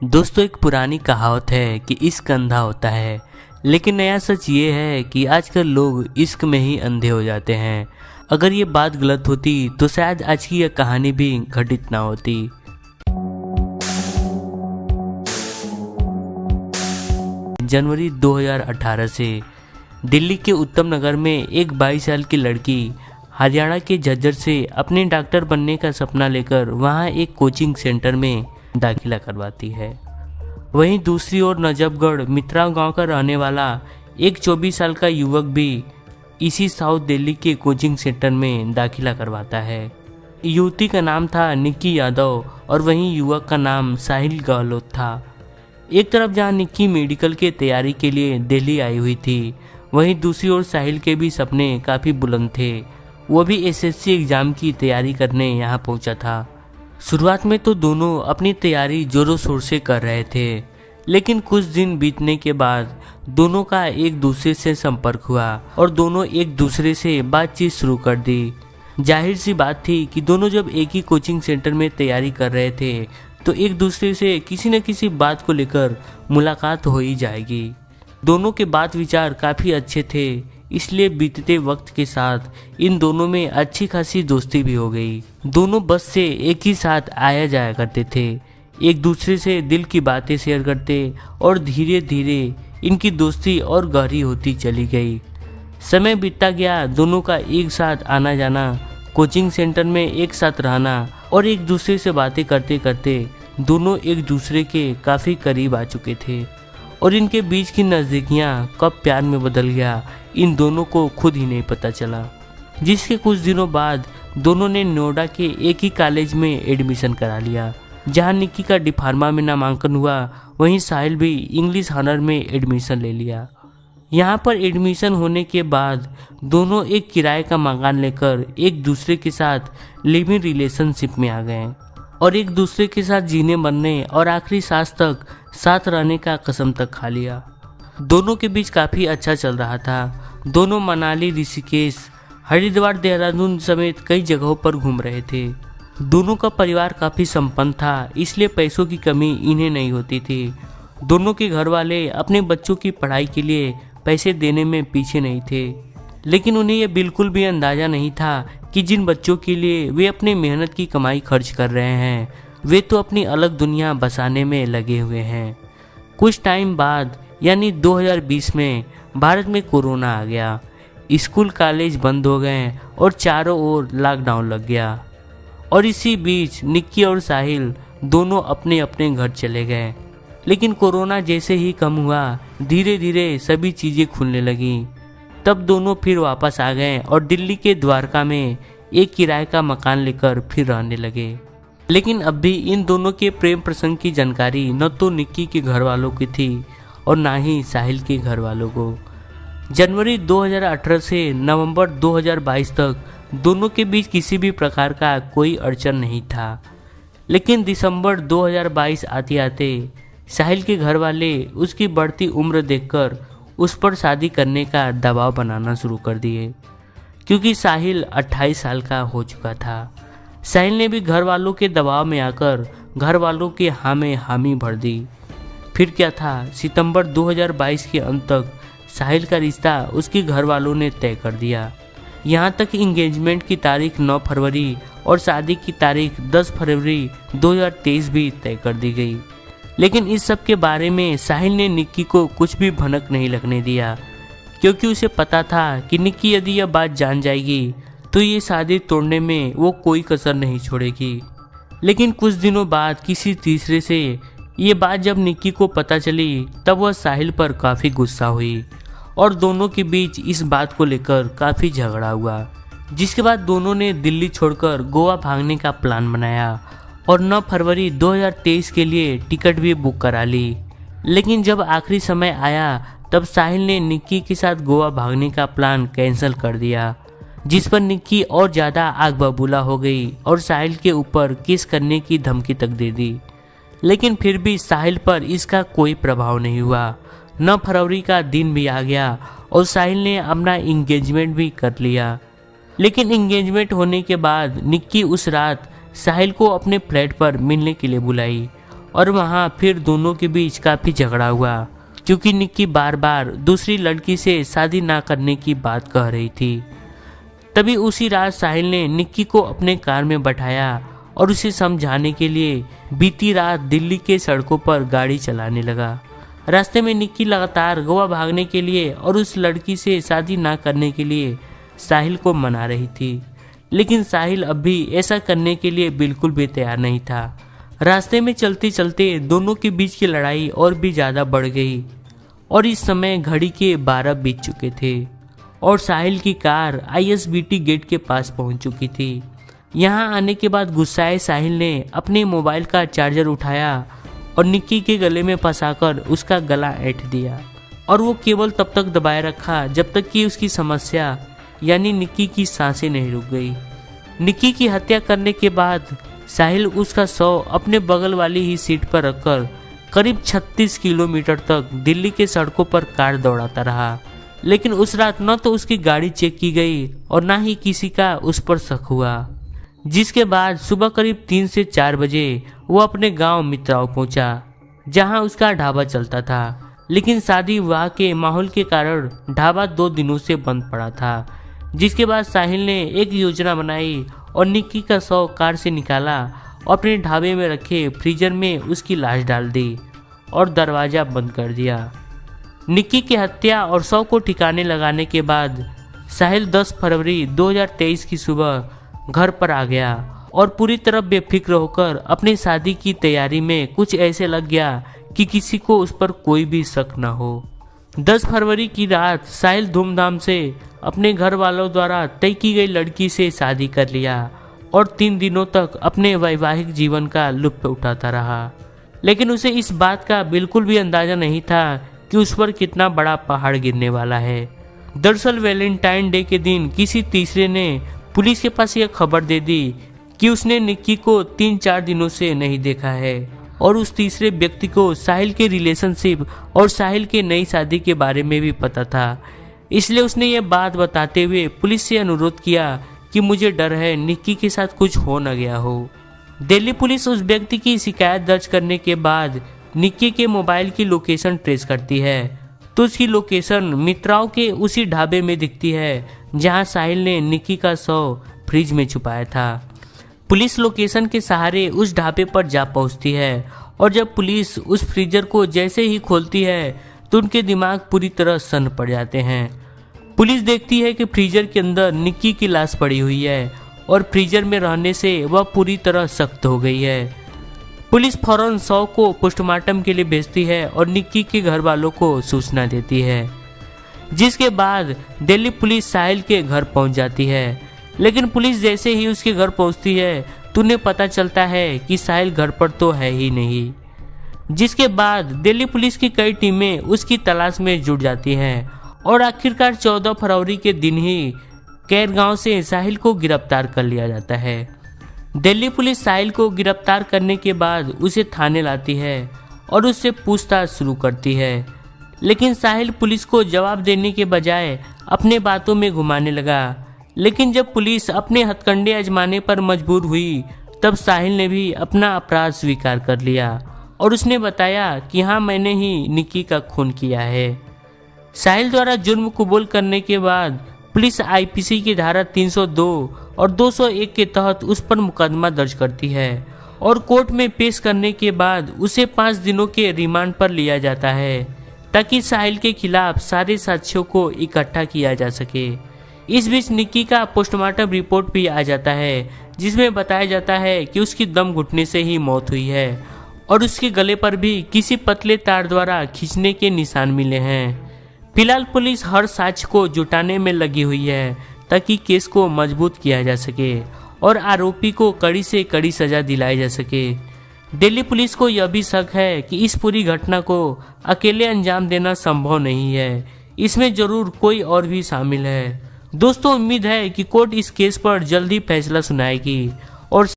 दोस्तों, एक पुरानी कहावत है कि इश्क अंधा होता है, लेकिन नया सच ये है कि आजकल लोग इश्क में ही अंधे हो जाते हैं। अगर ये बात गलत होती तो शायद आज की यह कहानी भी घटित ना होती। जनवरी 2018 से दिल्ली के उत्तम नगर में एक 22 साल की लड़की हरियाणा के झज्जर से अपने डॉक्टर बनने का सपना लेकर वहां एक कोचिंग सेंटर में दाखिला करवाती है। वहीं दूसरी ओर नजफगढ़ मित्रा गांव का रहने वाला एक 24 साल का युवक भी इसी साउथ दिल्ली के कोचिंग सेंटर में दाखिला करवाता है। युवती का नाम था निक्की यादव और वहीं युवक का नाम साहिल गहलोत था। एक तरफ जहां निक्की मेडिकल के तैयारी के लिए दिल्ली आई हुई थी, वहीं दूसरी ओर साहिल के भी सपने काफ़ी बुलंद थे। वो भी एसएससी एग्ज़ाम की तैयारी करने यहाँ पहुँचा था। शुरुआत में तो दोनों अपनी तैयारी जोरों शोर से कर रहे थे, लेकिन कुछ दिन बीतने के बाद दोनों का एक दूसरे से संपर्क हुआ और दोनों एक दूसरे से बातचीत शुरू कर दी। जाहिर सी बात थी कि दोनों जब एक ही कोचिंग सेंटर में तैयारी कर रहे थे तो एक दूसरे से किसी न किसी बात को लेकर मुलाकात हो ही जाएगी। दोनों के बात विचार काफ़ी अच्छे थे, इसलिए बीतते वक्त के साथ इन दोनों में अच्छी खासी दोस्ती भी हो गई। दोनों बस से एक ही साथ आया जाया करते थे, एक दूसरे से दिल की बातें शेयर करते और धीरे धीरे इनकी दोस्ती और गहरी होती चली गई। समय बीतता गया, दोनों का एक साथ आना जाना, कोचिंग सेंटर में एक साथ रहना और एक दूसरे से बातें करते करते दोनों एक दूसरे के काफ़ी करीब आ चुके थे और इनके बीच की नज़दीकियाँ कब प्यार में बदल गया, इन दोनों को खुद ही नहीं पता चला। जिसके कुछ दिनों बाद दोनों ने नोएडा के एक ही कॉलेज में एडमिशन करा लिया। जहां निक्की का डी फार्मा में नामांकन हुआ, वहीं साहिल भी इंग्लिश ऑनर में एडमिशन ले लिया। यहां पर एडमिशन होने के बाद दोनों एक किराए का मकान लेकर एक दूसरे के साथ लिविंग रिलेशनशिप में आ गए और एक दूसरे के साथ जीने मरने और आखिरी सांस तक साथ रहने का कसम तक खा लिया। दोनों के बीच काफ़ी अच्छा चल रहा था। दोनों मनाली, ऋषिकेश, हरिद्वार, देहरादून समेत कई जगहों पर घूम रहे थे। दोनों का परिवार काफ़ी संपन्न था, इसलिए पैसों की कमी इन्हें नहीं होती थी। दोनों के घर वाले अपने बच्चों की पढ़ाई के लिए पैसे देने में पीछे नहीं थे, लेकिन उन्हें यह बिल्कुल भी अंदाज़ा नहीं था कि जिन बच्चों के लिए वे अपनी मेहनत की कमाई खर्च कर रहे हैं, वे तो अपनी अलग दुनिया बसाने में लगे हुए हैं। कुछ टाइम बाद यानी 2020 में भारत में कोरोना आ गया। स्कूल कॉलेज बंद हो गए और चारों ओर लॉकडाउन लग गया और इसी बीच निक्की और साहिल दोनों अपने अपने घर चले गए। लेकिन कोरोना जैसे ही कम हुआ, धीरे धीरे सभी चीज़ें खुलने लगीं। तब दोनों फिर वापस आ गए और दिल्ली के द्वारका में एक किराए का मकान लेकर फिर रहने लगे। लेकिन अब भी इन दोनों के प्रेम प्रसंग की जानकारी न तो निक्की के घर वालों की थी और ना ही साहिल के घर वालों को। जनवरी 2018 से नवंबर 2022 तक दोनों के बीच किसी भी प्रकार का कोई अड़चन नहीं था। लेकिन दिसंबर 2022 आते आते साहिल के घर वाले उसकी बढ़ती उम्र देखकर उस पर शादी करने का दबाव बनाना शुरू कर दिए, क्योंकि साहिल 28 साल का हो चुका था। साहिल ने भी घर वालों के दबाव में आकर घर वालों के हाँ में हामी भर दी। फिर क्या था, सितंबर 2022 के अंत तक साहिल का रिश्ता उसके घर वालों ने तय कर दिया। यहाँ तक इंगेजमेंट की तारीख 9 फरवरी और शादी की तारीख 10 फरवरी 2023 भी तय कर दी गई। लेकिन इस सब के बारे में साहिल ने निक्की को कुछ भी भनक नहीं लगने दिया, क्योंकि उसे पता था कि निक्की यदि यह बात जान जाएगी तो ये शादी तोड़ने में वो कोई कसर नहीं छोड़ेगी। लेकिन कुछ दिनों बाद किसी तीसरे से ये बात जब निक्की को पता चली, तब वह साहिल पर काफ़ी गुस्सा हुई और दोनों के बीच इस बात को लेकर काफ़ी झगड़ा हुआ। जिसके बाद दोनों ने दिल्ली छोड़कर गोवा भागने का प्लान बनाया और 9 फरवरी 2023 के लिए टिकट भी बुक करा ली। लेकिन जब आखिरी समय आया, तब साहिल ने निक्की के साथ गोवा भागने का प्लान कैंसिल कर दिया, जिस पर निक्की और ज़्यादा आग बबूला हो गई और साहिल के ऊपर किस करने की धमकी तक दे दी। लेकिन फिर भी साहिल पर इसका कोई प्रभाव नहीं हुआ। 9 फरवरी का दिन भी आ गया और साहिल ने अपना इंगेजमेंट भी कर लिया। लेकिन इंगेजमेंट होने के बाद निक्की उस रात साहिल को अपने फ्लैट पर मिलने के लिए बुलाई और वहाँ फिर दोनों के बीच काफ़ी झगड़ा हुआ, क्योंकि निक्की बार बार दूसरी लड़की से शादी ना करने की बात कह रही थी। तभी उसी रात साहिल ने निक्की को अपने कार में बैठाया और उसे समझाने के लिए बीती रात दिल्ली के सड़कों पर गाड़ी चलाने लगा। रास्ते में निक्की लगातार गोवा भागने के लिए और उस लड़की से शादी ना करने के लिए साहिल को मना रही थी, लेकिन साहिल अब भी ऐसा करने के लिए बिल्कुल भी तैयार नहीं था। रास्ते में चलते चलते दोनों के बीच की लड़ाई और भी ज़्यादा बढ़ गई और इस समय घड़ी के 12 बीत चुके थे और साहिल की कार ISBT गेट के पास पहुंच चुकी थी। यहां आने के बाद गुस्साए साहिल ने अपने मोबाइल का चार्जर उठाया और निक्की के गले में फंसाकर उसका गला ऐंठ दिया और वो केवल तब तक दबाए रखा जब तक कि उसकी समस्या यानी निक्की की सांसें नहीं रुक गई। निक्की की हत्या करने के बाद साहिल उसका शव अपने बगल वाली ही सीट पर रखकर करीब 36 किलोमीटर तक दिल्ली के सड़कों पर कार दौड़ाता रहा, लेकिन उस रात न तो उसकी गाड़ी चेक की गई और ना ही किसी का उस पर शक हुआ। जिसके बाद सुबह करीब 3 से 4 बजे वो अपने गांव मित्राओं पहुंचा, जहां उसका ढाबा चलता था, लेकिन शादी विवाह के माहौल के कारण ढाबा 2 दिनों से बंद पड़ा था। जिसके बाद साहिल ने एक योजना बनाई और निक्की का शव कार से निकाला और अपने ढाबे में रखे फ्रीजर में उसकी लाश डाल दी और दरवाज़ा बंद कर दिया। निक्की की हत्या और शव को ठिकाने लगाने के बाद साहिल 10 फरवरी 2023 की सुबह घर पर आ गया और पूरी तरह बेफिक्र होकर अपनी शादी की तैयारी में कुछ ऐसे लग गया कि किसी को उस पर कोई भी शक न हो। 10 फरवरी की रात साहिल धूमधाम से अपने घर वालों द्वारा तय की गई लड़की से शादी कर लिया और 3 दिनों तक अपने वैवाहिक जीवन का लुत्फ उठाता रहा, लेकिन उसे इस बात का बिल्कुल भी अंदाजा नहीं था कि उस पर कितना बड़ा पहाड़ गिरने वाला है। दरअसल वैलेंटाइन डे के दिन किसी तीसरे ने पुलिस के पास यह खबर दे दी कि उसने निक्की को 3-4 दिनों से नहीं देखा है और उस तीसरे व्यक्ति को साहिल के रिलेशनशिप और साहिल के नई शादी के बारे में भी पता था। इसलिए उसने ये बात बताते हुए पुलिस से अनुरोध किया कि मुझे डर है निक्की के साथ कुछ हो न गया हो। दिल्ली पुलिस उस व्यक्ति की शिकायत दर्ज करने के बाद निक्की के मोबाइल की लोकेशन ट्रेस करती है, तो उसकी लोकेशन मित्राओं के उसी ढाबे में दिखती है जहां साहिल ने निक्की का शव फ्रिज में छुपाया था। पुलिस लोकेशन के सहारे उस ढाबे पर जा पहुंचती है और जब पुलिस उस फ्रीजर को जैसे ही खोलती है तो उनके दिमाग पूरी तरह सन्न पड़ जाते हैं। पुलिस देखती है कि फ्रीजर के अंदर निक्की की लाश पड़ी हुई है और फ्रीजर में रहने से वह पूरी तरह सख्त हो गई है। पुलिस फौरन शव को पोस्टमार्टम के लिए भेजती है और निक्की के घर वालों को सूचना देती है, जिसके बाद दिल्ली पुलिस साहिल के घर पहुंच जाती है। लेकिन पुलिस जैसे ही उसके घर पहुंचती है तो उन्हें पता चलता है कि साहिल घर पर तो है ही नहीं। जिसके बाद दिल्ली पुलिस की कई टीमें उसकी तलाश में जुट जाती हैं और आखिरकार 14 फरवरी के दिन ही कैरगांव से साहिल को गिरफ्तार कर लिया जाता है। दिल्ली पुलिस साहिल को गिरफ्तार करने के बाद उसे थाने लाती है और उससे पूछताछ शुरू करती है, लेकिन साहिल पुलिस को जवाब देने के बजाय अपने बातों में घुमाने लगा। लेकिन जब पुलिस अपने हथकंडे आजमाने पर मजबूर हुई तब साहिल ने भी अपना अपराध स्वीकार कर लिया और उसने बताया कि हाँ, मैंने ही निक्की का खून किया है। साहिल द्वारा जुर्म कबूल करने के बाद पुलिस IPC की धारा 302 और 201 के तहत उस पर मुकदमा दर्ज करती है और कोर्ट में पेश करने के बाद उसे 5 दिनों के रिमांड पर लिया जाता है ताकि साहिल के खिलाफ सारे साक्ष्यों को इकट्ठा किया जा सके। इस बीच निक्की का पोस्टमार्टम रिपोर्ट भी आ जाता है जिसमें बताया जाता है कि उसकी दम घुटने से ही मौत हुई है और उसके गले पर भी किसी पतले तार द्वारा खींचने के निशान मिले हैं। फिलहाल पुलिस हर साक्ष्य को जुटाने में लगी हुई है ताकि केस को मजबूत किया जा सके और आरोपी को कड़ी से कड़ी सजा दिलाई जा सके। दिल्ली पुलिस को यह भी शक है कि इस पूरी घटना को अकेले अंजाम देना संभव नहीं है, इसमें जरूर कोई और भी शामिल है। दोस्तों, उम्मीद है कि कोर्ट इस केस पर जल्दी फैसला सुनाएगी और